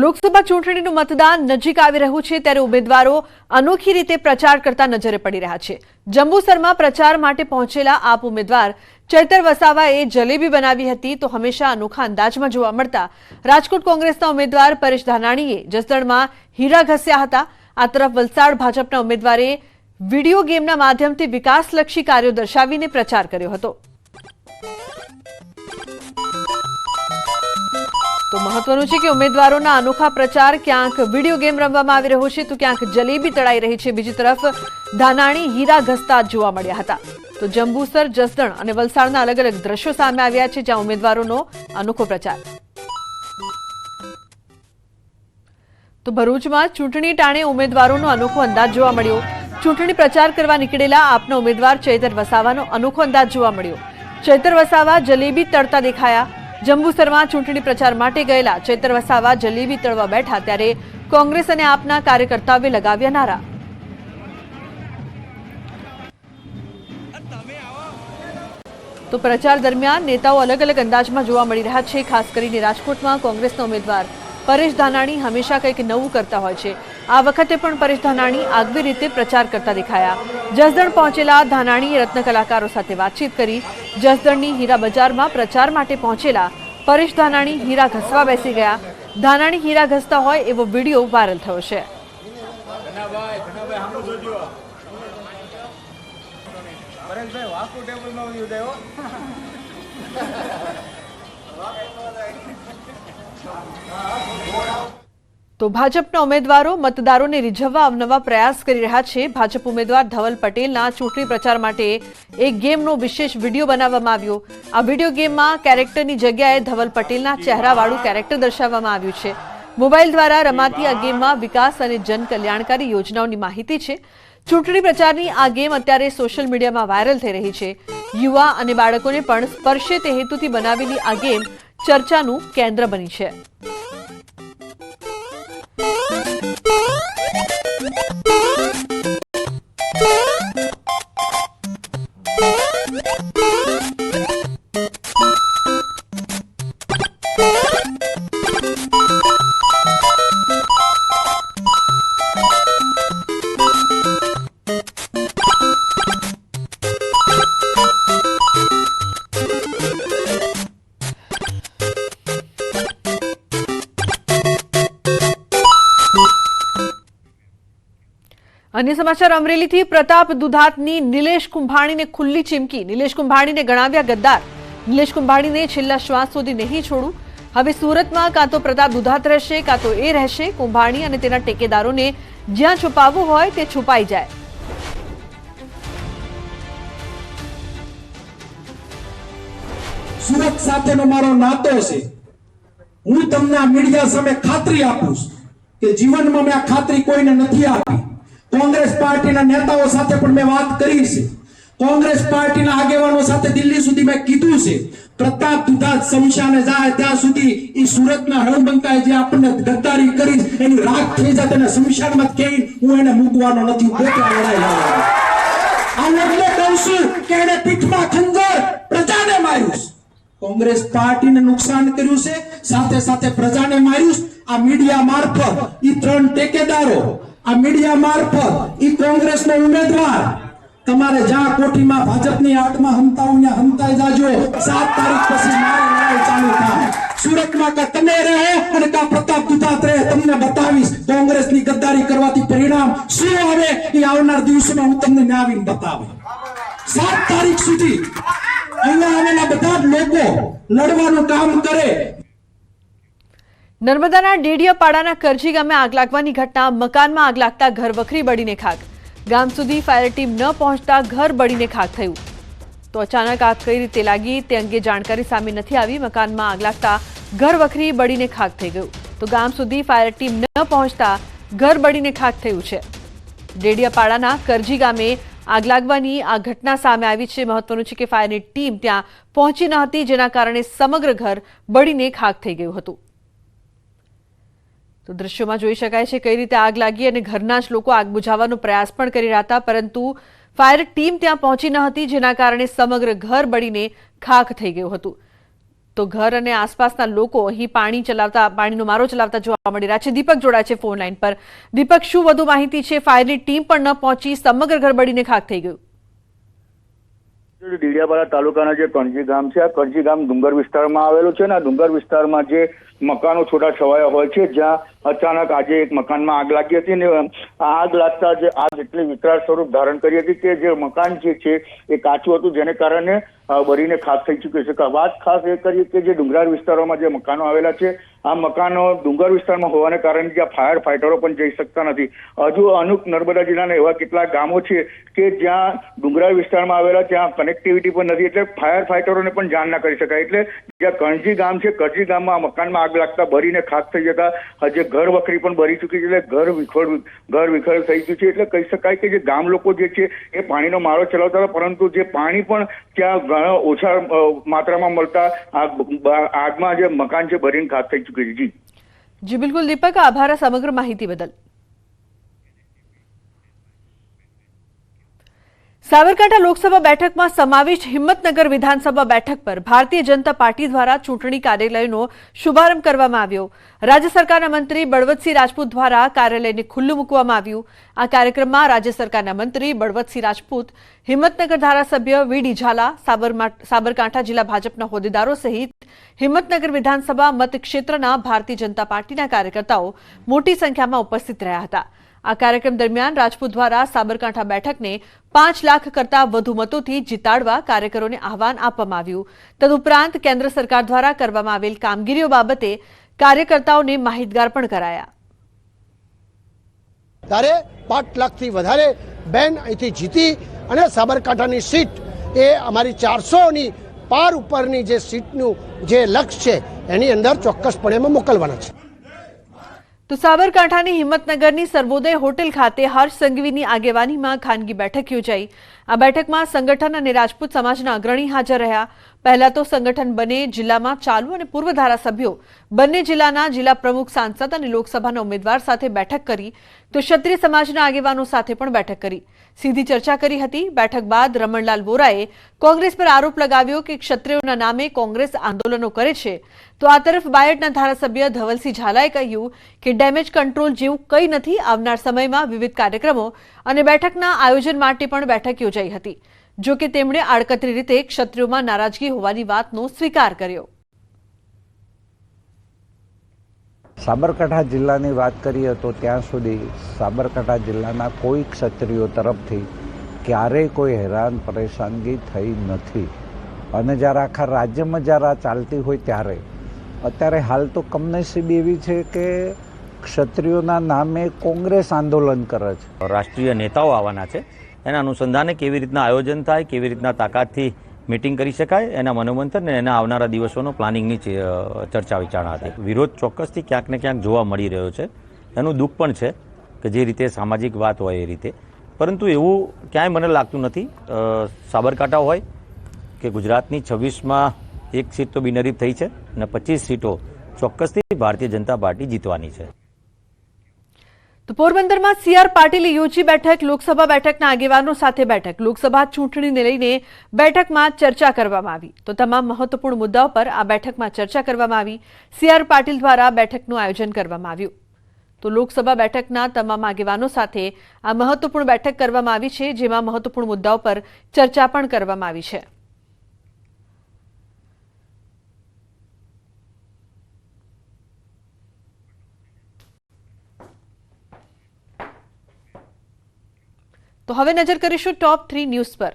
લોકસભા ચૂંટણીનું મતદાન નજીક આવી રહ્યું છે ત્યારે ઉમેદવારો અનોખી રીતે પ્રચાર કરતા નજરે પડી રહ્યા છે। જંબુસરમાં પ્રચાર માટે પહોંચેલા આપ ઉમેદવાર ચૈતર વસાવાએ જલેબી બનાવી હતી તો હંમેશા અનોખા અંદાજમાં જોવા મળતા રાજકોટ કોંગ્રેસના ઉમેદવાર પરેશ ધાનાણીએ જસદણમાં હીરા ઘસ્યા હતા। આ તરફ વલસાડ ભાજપના ઉમેદવારે વિડીયો ગેમના માધ્યમથી વિકાસલક્ષી કાર્યો દર્શાવીને પ્રચાર કર્યો હતો। तो महत्वનું છે કે ઉમેદવારોના અનોખા પ્રચાર ક્યાંક વિડીયો ગેમ રમવામાં આવી રહ્યો છે તો ક્યાંક જલેબી તળાઈ રહી છે। બીજી તરફ ધાનાણી હીરા ઘસતા જોવા મળ્યા હતા। તો જંબુસર, જસદણ અને વલસાડના અલગ અલગ દ્રશ્યો સામે આવ્યા છે જ્યાં ઉમેદવારોનો અનોખો પ્રચાર। તો ભરૂચમાં ચૂંટણી ટાણે ઉમેદવારોનો અનોખો અંદાજ જોવા મળ્યો। ચૂંટણી પ્રચાર કરવા નીકળેલા આપના ઉમેદવાર ચૈતર વસાવાનો અનોખો અંદાજ જોવા મળ્યો। ચૈતર વસાવા જલેબી તળતા દેખાયા। જંબુસરમાં ચૂંટણી પ્રચાર માટે ગયેલા ચૈતર વસાવા જલેબી તળવા બેઠા ત્યારે કોંગ્રેસ અને આપના કાર્યકર્તાઓએ લગાવ્યા નારા। તો પ્રચાર દરમિયાન નેતાઓ અલગ અલગ અંદાજમાં જોવા મળી રહ્યા છે। ખાસ કરીને રાજકોટમાં કોંગ્રેસના ઉમેદવાર પરેશ ધાનાણી હંમેશા કંઈક નવું કરતા હોય છે। આ વખતે પણ પરેશ ધાનાણી આગવી રીતે પ્રચાર કરતા દેખાયા। જસદણ પહોંચેલા ધાનાણીએ રત્ન કલાકારો સાથે વાતચીત કરી। જસદણની હીરા બજારમાં પ્રચાર માટે પહોંચેલા પરેશ ધાનાણી હીરા ઘસવા બેસી ગયા। ધાનાણી હીરા ઘસતા હોય એવો વિડીયો વાયરલ થયો છે। તો ભાજપના ઉમેદવારો મતદારોને રીઝવવા અવનવા પ્રયાસ કરી રહ્યા છે। ભાજપ ઉમેદવાર ધવલ પટેલના ચૂંટણી પ્રચાર માટે એક ગેમનો વિશેષ વિડીયો બનાવવામાં આવ્યો। આ વિડીયો ગેમમાં કેરેક્ટરની જગ્યાએ ધવલ પટેલના ચહેરાવાળું કેરેક્ટર દર્શાવવામાં આવ્યું છે। મોબાઈલ દ્વારા રમાતી આ ગેમમાં વિકાસ અને જનકલ્યાણકારી યોજનાઓની માહિતી છે। ચૂંટણી પ્રચારની આ ગેમ અત્યારે સોશિયલ મીડિયામાં વાયરલ થઈ રહી છે। યુવા અને બાળકોને પણ સ્પર્શે તે હેતુથી બનાવેલી આ ગેમ ચર્ચાનું કેન્દ્ર બની છે। अन्य समाचार अमरेलीथी प्रताप दुधातनी निलेश कुंभाणीने खुल्ली चीमकी। निलेश कुंभाणीने गणाव्या गद्दार। निलेश कुंभाणीने छेल्ला श्वास सुधी नहीं छोडू। हवे सूरतमां कां तो प्रताप दुधात रहेशे कां तो ए रहेशे। कुंभाणी अने तेना टेकेदारोने ज्यां छुपाववुं होय ते छुपाई जाय। सूरत साथेनो मारो नातो छे। हूँ तमने आ मीडिया सामे खातरी आपूं के जीवनमां मैं आ खातरी कोईने नथी आपी। कांग्रेस पार्टीना नेताओं साथे पण मैं बात करी छे। कांग्रेस पार्टीना आगेवानो साथे दिल्ली सुधी मैं कीधुं छे प्रताप दुधात शमशाने जाए त्यां सुधी ई सूरतना हळबंकाए जे आपणे गद्दारी करी एनी राख थई जाय तेने शमशाનમાં કેઈ હું એને મૂકવાનો નથી। પોતે લડાઈ લડવાનો આ એટલે કહું છું કે એને પીઠમાં ખંજર પ્રજાને માર્યું। कांग्रेस पार्टीने नुकसान कर्યું છે સાથે સાથે પ્રજાને માર્યું। આ મીડિયા મારફત ઈ ત્રણ ટેકેદારો आ मीडिया मार्फत ई कांग्रेस नो उम्मीदवार तमारे जा कोठी में भाजपनी आत्मा हमताओ ने हमताई जाजो। 7 तारीख पछी मारी लड़ाई चालू थाय। सूरत में का तमे रहे अने का प्रताप दुधात रहे तमने बतावीश कांग्रेस नी गद्दारी करवाथी परिणाम शुं आवे ई आवनार दिवसोमां हुं तमने न्यावीने बतावी। 7 तारीख सुधी अहींया आवेला बधा लोको लड़वानुं काम करे। नर्मदाना डेडियापाड़ाना करजी गामे आग लागवानी घटना। मकानमा आग लागता घर वखरी बळीने खाक। गाम सुधी फायर टीम न पहोंचता घर बळीने खाक थयुं। तो अचानक आग कई रीते लागी ते अंगे जानकारी सामे नथी आवी। मकानमा आग लागता घर वखरी बळीने खाक थई गयुं। तो गाम सुधी फायर टीम न पहोंचता घर बळीने खाक थयुं छे। डेडियापाड़ाना करजी गामे आग लागवानी आ घटना सामे आवी छे। महत्वनुं छे के फायरनी टीम त्यां पहोंची न हती जेना कारणे समग्र घर बळीने खाक थई गयुं हतुं। तो दृश्यों में जोई शकाय छे कई रीते आग लागी अने घरना ज लोको आग बुझावવાનો प्रयास पण करी रह्या हता परंतु फायर टीम त्यां पहोंची न हती जेना कारणे समग्र घर बळीने खाक थई गयुं हतुं। તો ઘર અને આસપાસના લોકો અહીં પાણીનો મારો ચલાવતા જોવા મળી રહ્યા છે. દીપક જોડાય છે ફોન લાઈન પર. દીપક, શું વધુ માહિતી છે? ફાયરની ટીમ પણ ન પહોંચી, સમગ્ર ઘર બળીને ખાખ થઈ ગયું. ડેડિયાપાડા તાલુકાના જે કણજી ગામ છે, આ કણજી ગામ ડુંગર વિસ્તારમાં આવેલું છે ને આ ડુંગર વિસ્તારમાં જે મકાનો છોટા છવાયા હોય છે, જ્યાં અચાનક આજે એક મકાનમાં આગ લાગી હતી ને આગ લાગતા જે આગ એટલી વિકરાળ સ્વરૂપ ધારણ કરી હતી કે જે મકાન જે છે એ કાચું હતું, જેને કારણે બળીને ખાખ થઈ ચૂક્યું છે. વાત ખાસ એ કરી કે જે ડુંગરાળ વિસ્તારોમાં જે મકાનો આવેલા છે, આ મકાનો ડુંગર વિસ્તારમાં હોવાને કારણે જ્યાં ફાયર ફાઈટરો પણ જઈ શકતા નથી. હજુ અનુપ નર્મદા જિલ્લાના એવા કેટલાક ગામો છે કે જ્યાં ડુંગરાળ વિસ્તારમાં આવેલા ત્યાં કનેક્ટિવિટી પણ નથી, એટલે ફાયર ફાઈટરોને પણ જાણ ના કરી શકાય. એટલે જ્યાં કણજી ગામ છે, કણજી ગામમાં મકાનમાં આગ લાગતા બળીને ખાખ થઈ જતા જે ઘર વખરી પણ બળી ચૂકી છે, એટલે ઘર વિખર થઈ ગયું છે. એટલે કહી શકાય કે જે ગામ લોકો જે છે એ પાણીનો મારો ચલાવતા હતા, પરંતુ જે પાણી પણ ત્યાં ઘણા ઓછા માત્રામાં મળતા આગમાં જે મકાન છે બળીને ખાખ થઈ ચૂકી છે. જી બિલકુલ દીપક, આભાર સમગ્ર માહિતી બદલ. સાબરકાંઠા લોકસભા બેઠકમાં સમાવિષ્ટ હિંમતનગર વિધાનસભા બેઠક પર ભારતીય જનતા પાર્ટી દ્વારા ચૂંટણી કાર્યાલયનો શુભારંભ કરવામાં આવ્યો. રાજ્ય સરકારના મંત્રી બળવંતસિંહ રાજપૂત દ્વારા કાર્યાલયને ખુલ્લું મૂકવામાં આવ્યું. આ કાર્યક્રમમાં રાજ્ય સરકારના મંત્રી બળવંતસિંહ રાજપૂત, હિંમતનગર ધારાસભ્ય વીડી ઝાલા, સાબરકાંઠા જિલ્લા ભાજપના હોદ્દેદારો સહિત હિંમતનગર વિધાનસભા મતક્ષેત્રના ભારતીય જનતા પાર્ટીના કાર્યકર્તાઓ મોટી સંખ્યામાં ઉપસ્થિત રહ્યા હતા. આ કાર્યક્રમ દરમિયાન રાજપૂત દ્વારા સાબરકાંઠા બેઠકને 5 લાખ કરતા વધુ મતોથી જીતાડવા કાર્યકરોને આહવાન આપવામાં આવ્યું. તદુપરાંત કેન્દ્ર સરકાર દ્વારા કરવામાં આવેલ કામગીરીઓ બાબતે કાર્યકર્તાઓને માહિતગાર પણ કરાયા. ત્યારે 5 લાખથી વધારે બેન અહીંથી જીતી અને સાબરકાંઠાની સીટ એ અમારી 400ની પાર ઉપરની જે સીટનું જે લક્ષ્ય છે એની અંદર ચોક્કસપણે અમે મોકલવાના છે. તો સાબરકાંઠાની હિંમતનગરની સર્વોદય હોટેલ ખાતે હર્ષ સંઘવીની આગેવાનીમાં ખાનગી બેઠક યોજાઈ. આ બેઠકમાં સંગઠન અને રાજપૂત સમાજના અગ્રણી હાજર રહ્યા. પહેલા તો સંગઠન બંને જિલ્લામાં ચાલુ અને પૂર્વ ધારાસભ્યો, બંને જિલ્લાના જિલ્લા પ્રમુખ, સાંસદ અને લોકસભાના ઉમેદવાર સાથે બેઠક કરી, તો ક્ષત્રિય સમાજના આગેવાનો સાથે પણ બેઠક કરી. સીધી ચર્ચા કરી હતી. બેઠક બાદ રમણલાલ વોરાએ કોંગ્રેસ પર આરોપ લગાવ્યો કે ક્ષત્રિયોના નામે કોંગ્રેસ આંદોલનો કરે છે. તો આ તરફ બાયડના ધારાસભ્ય ધવલસિંહ ઝાલાએ કહ્યું કે ડેમેજ કંટ્રોલ જેવું કંઈ નથી. આવનાર સમયમાં વિવિધ કાર્યક્રમો અને બેઠકના આયોજન માટે પણ બેઠક યોજાઈ હતી. જો કે તેમણે આડકતરી રીતે ક્ષત્રિયોમાં નારાજગી હોવાની વાતનો સ્વીકાર કર્યો. સાબરકાંઠા જિલ્લાની વાત કરીએ તો ત્યાં સુધી સાબરકાંઠા જિલ્લાના કોઈ ક્ષત્રિયો તરફથી ક્યારેય કોઈ હેરાન પરેશાનગી થઈ નથી. અને જ્યારે આખા રાજ્યમાં જ્યારે આ ચાલતી હોય ત્યારે અત્યારે હાલ તો કમનસીબી એવી છે કે ક્ષત્રિયોના નામે કોંગ્રેસ આંદોલન કરે છે. રાષ્ટ્રીય નેતાઓ આવવાના છે, એના અનુસંધાને કેવી રીતના આયોજન થાય, કેવી રીતના તાકાતથી મિટિંગ કરી શકાય, એના મનોમંથન અને એના આવનારા દિવસોનો પ્લાનિંગની ચર્ચા વિચારણા હતી. વિરોધ ચોક્કસથી ક્યાંક ને ક્યાંક જોવા મળી રહ્યો છે. એનું દુઃખ પણ છે કે જે રીતે સામાજિક વાત હોય એ રીતે, પરંતુ એવું ક્યાંય મને લાગતું નથી. સાબરકાંઠા હોય કે ગુજરાતની 26માં એક સીટ તો બિનહરીફ થઈ છે અને 25 સીટો ચોક્કસથી ભારતીય જનતા પાર્ટી જીતવાની છે. તો પોરબંદરમાં CR પાટીલે યોજી બેઠક. લોકસભા બેઠકના આગેવાનો સાથે બેઠક. લોકસભા ચૂંટણીને લઈને બેઠકમાં ચર્ચા કરવામાં આવી. તો તમામ મહત્વપૂર્ણ મુદ્દાઓ પર આ બેઠકમાં ચર્ચા કરવામાં આવી. CR પાટીલ દ્વારા બેઠકનું આયોજન કરવામાં આવ્યું. તો લોકસભા બેઠકના તમામ આગેવાનો સાથે આ મહત્વપૂર્ણ બેઠક કરવામાં આવી છે, જેમાં મહત્વપૂર્ણ મુદ્દાઓ પર ચર્ચા પણ કરવામાં આવી છે. તો હવે નજર કરીશું ટોપ 3 ન્યૂઝ પર.